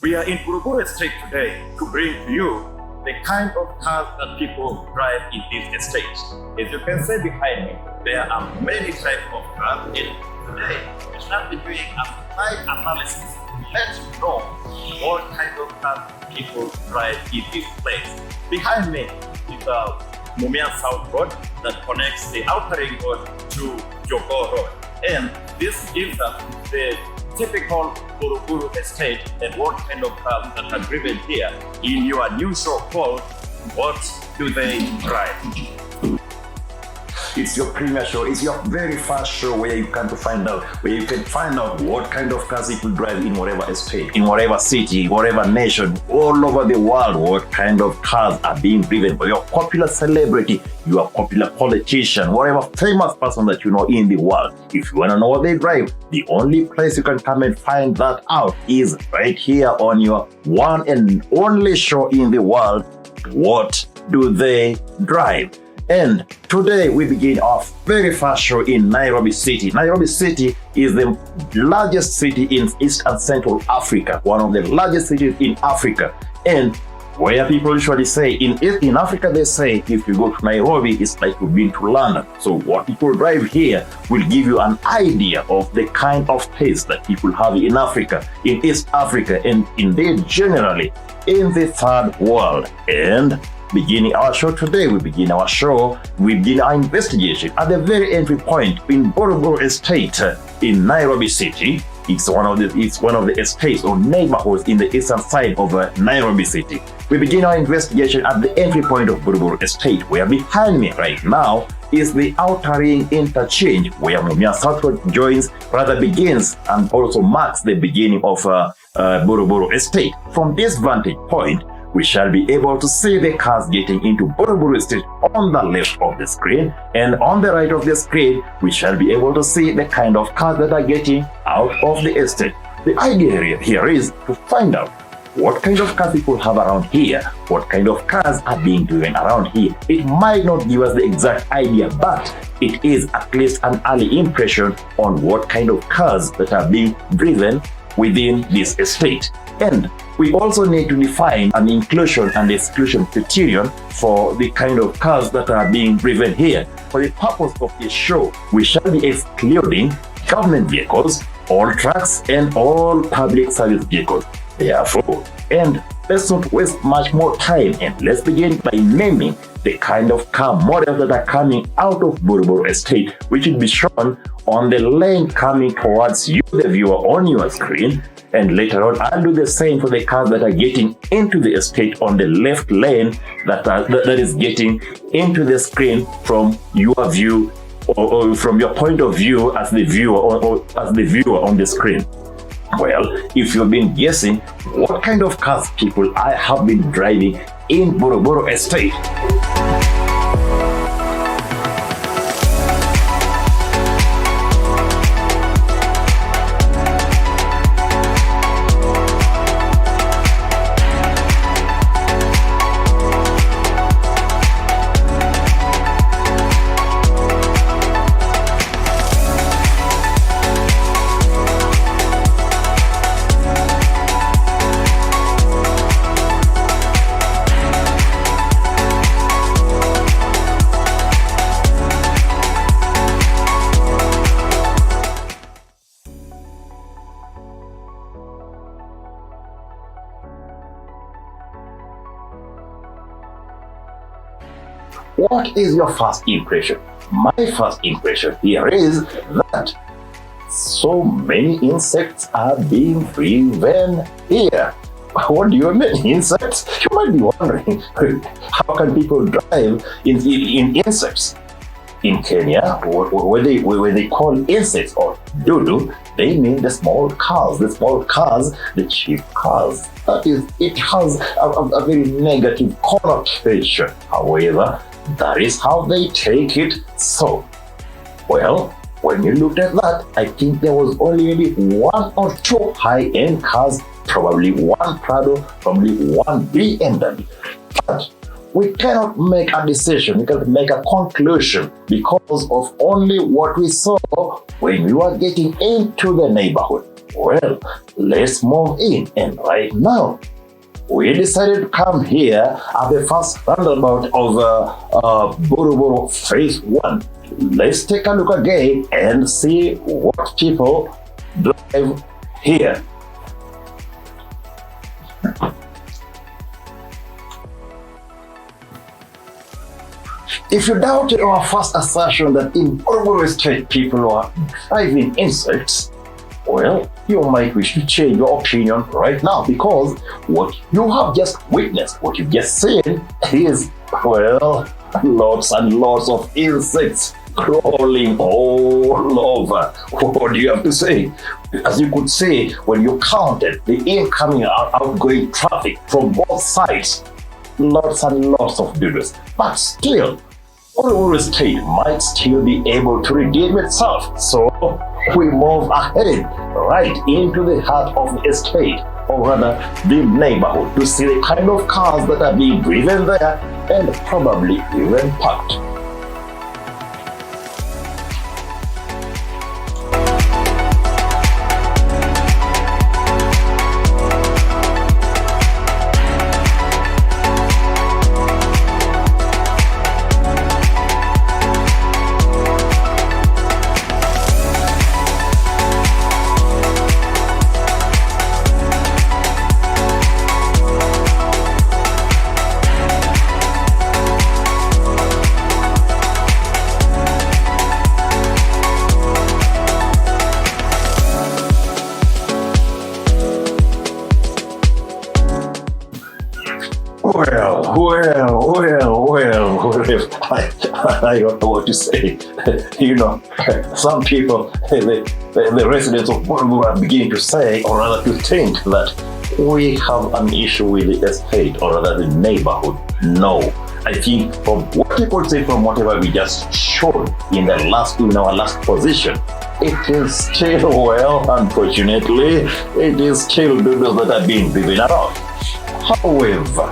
We are in Buruburu Estate today to bring to you the kind of cars that people drive in this estate. As you can see behind me, there are many types of cars, and today we shall be doing a site analysis to let you know what kind of cars people drive in this place. Behind me is the Mumia South Road that connects the outer ring road to Jogo Road, and this gives us the typical Buruburu estate and what kind of cars that are driven here in your new show called What Do They Drive? It's your premier show. It's your very first show where you can find out what kind of cars people drive in whatever estate, in whatever city, whatever nation, all over the world. What kind of cars are being driven by your popular celebrity, your popular politician, whatever famous person that you know in the world. If you want to know what they drive, the only place you can come and find that out is right here on your one and only show in the world, What Do They Drive? And today we begin our very first show in Nairobi City. Nairobi City is the largest city in East and Central Africa, one of the largest cities in Africa. And where people usually say, in Africa they say, if you go to Nairobi, it's like you've been to London. So what people drive here will give you an idea of the kind of taste that people have in Africa, in East Africa, and indeed generally in the third world. And beginning our show today, we begin our investigation at the very entry point in Buruburu Estate in Nairobi City. It's one of the estates or neighborhoods in the eastern side of Nairobi City. We begin our investigation at the entry point of Buruburu Estate, where behind me right now is the outer ring interchange, where Mumia South Road begins and also marks the beginning of Buruburu Estate. From this vantage point, we shall be able to see the cars getting into Buruburu Estate on the left of the screen, and on the right of the screen, we shall be able to see the kind of cars that are getting out of the estate. The idea here is to find out what kind of cars people have around here, what kind of cars are being driven around here. It might not give us the exact idea, but it is at least an early impression on what kind of cars that are being driven within this estate. And we also need to define an inclusion and exclusion criterion for the kind of cars that are being driven here. For the purpose of this show, we shall be excluding government vehicles, all trucks, and all public service vehicles. Therefore, and let's not waste much more time, and let's begin by naming the kind of car models that are coming out of Buruburu Estate, which will be shown on the lane coming towards you, the viewer, on your screen. And later on, I'll do the same for the cars that are getting into the estate on the left lane that is getting into the screen from your view or from your point of view as the viewer or as the viewer on the screen. Well, if you've been guessing what kind of cars people I have been driving in Buruburu Estate, what is your first impression? My first impression here is that so many insects are being driven here. What do you mean, insects? You might be wondering, how can people drive in insects? In Kenya, where they call insects or dudu, they mean the small cars, the cheap cars. That is, it has a very negative connotation. However, that is how they take it. So, well, when you looked at that, I think there was only maybe one or two high-end cars, probably one Prado, probably one BMW. But we cannot make a decision, we cannot make a conclusion because of only what we saw when we were getting into the neighborhood. Well, let's move in, and right now we decided to come here at the first roundabout of Buruburu Phase 1. Let's take a look again and see what people drive here. If you doubted our first assertion that in Buruburu Estate people are driving insects, well, you might wish to change your opinion right now, because what you have just witnessed, what you've just seen is, well, lots and lots of insects crawling all over. What do you have to say? As you could see, when you counted the incoming and outgoing traffic from both sides, lots and lots of doodles. But still, Buruburu Estate might still be able to redeem itself. So we move ahead right into the heart of the estate, or rather the neighborhood, to see the kind of cars that are being driven there and probably even parked. I don't know what to say. You know, some people, the residents of Buruburu are beginning to say, or rather to think, that we have an issue with the estate, or rather the neighborhood. No. I think from what people say, from whatever we just showed in our last position, it is still, well, unfortunately, it is still doodles that are being driven around. However,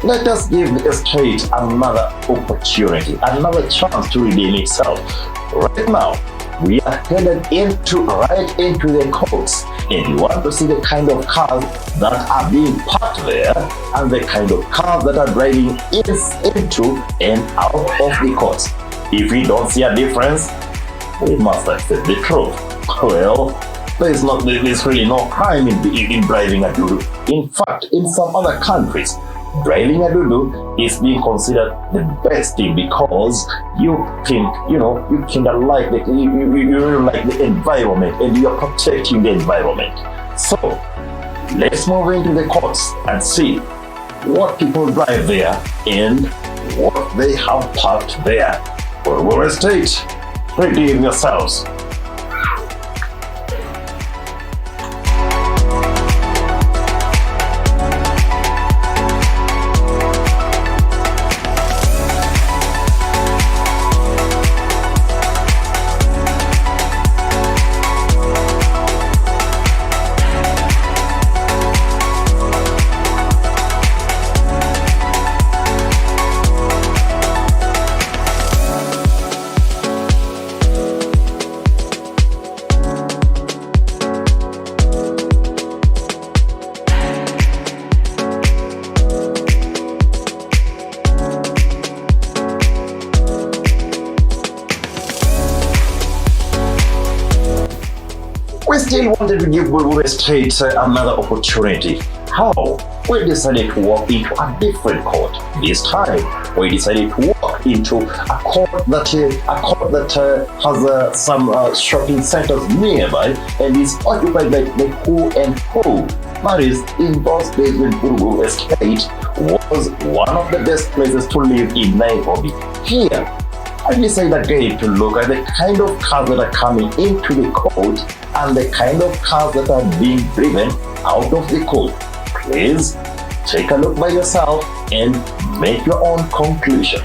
let us give the estate another opportunity, another chance to redeem itself. Right now, we are headed right into the courts, and you want to see the kind of cars that are being parked there and the kind of cars that are driving into and out of the courts. If we don't see a difference, we must accept the truth. Well, there's really no crime in driving a doodoo. In fact, in some other countries, driving a doodoo is being considered the best thing, because you think, you kind of like you like the environment, and you're protecting the environment. So let's move into the courts and see what people drive there and what they have parked there. Buruburu Estate, redeem yourselves. We still wanted to give Buruburu Estate another opportunity. How? We decided to walk into a different court. This time, we decided to walk into a court that has some shopping centers nearby and is occupied by the who and who. That is, in those days when Buruburu Estate was one of the best places to live in Nairobi. Here, I decided again to look at the kind of cars that are coming into the court and the kind of cars that are being driven out of the court. Please take a look by yourself and make your own conclusion.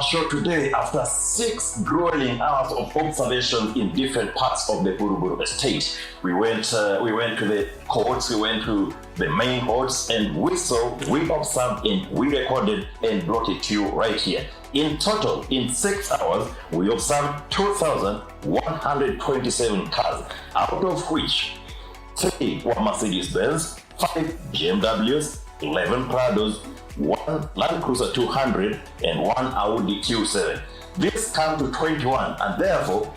show today after 6 grueling hours of observation in different parts of the Buruburu estate. We went to the courts, we went to the main courts, and we observed, and we recorded and brought it to you right here. In total, in 6 hours, we observed 2,127 cars, out of which 3 were Mercedes-Benz, 5 BMWs, 11 Prados, 1 Land Cruiser 200, and 1 Audi Q7. This came to 21, and therefore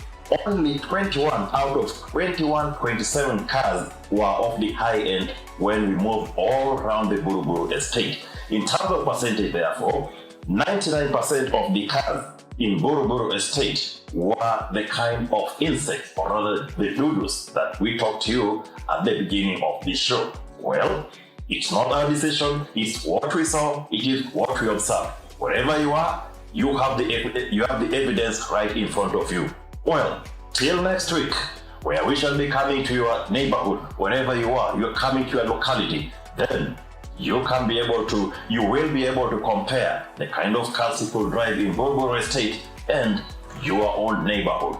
only 21 out of 27 cars were of the high end when we moved all around the Buruburu estate. In terms of percentage, therefore, 99% of the cars in Buruburu estate were the kind of insects, or rather the doodles that we talked to you at the beginning of this show. Well, it's not our decision, it's what we saw, it is what we observed. Wherever you are, you have the evidence right in front of you. Well, till next week, where we shall be coming to your neighborhood, wherever you are, you're coming to your locality, then you will be able to compare the kind of cars people drive in Buruburu estate and your own neighborhood.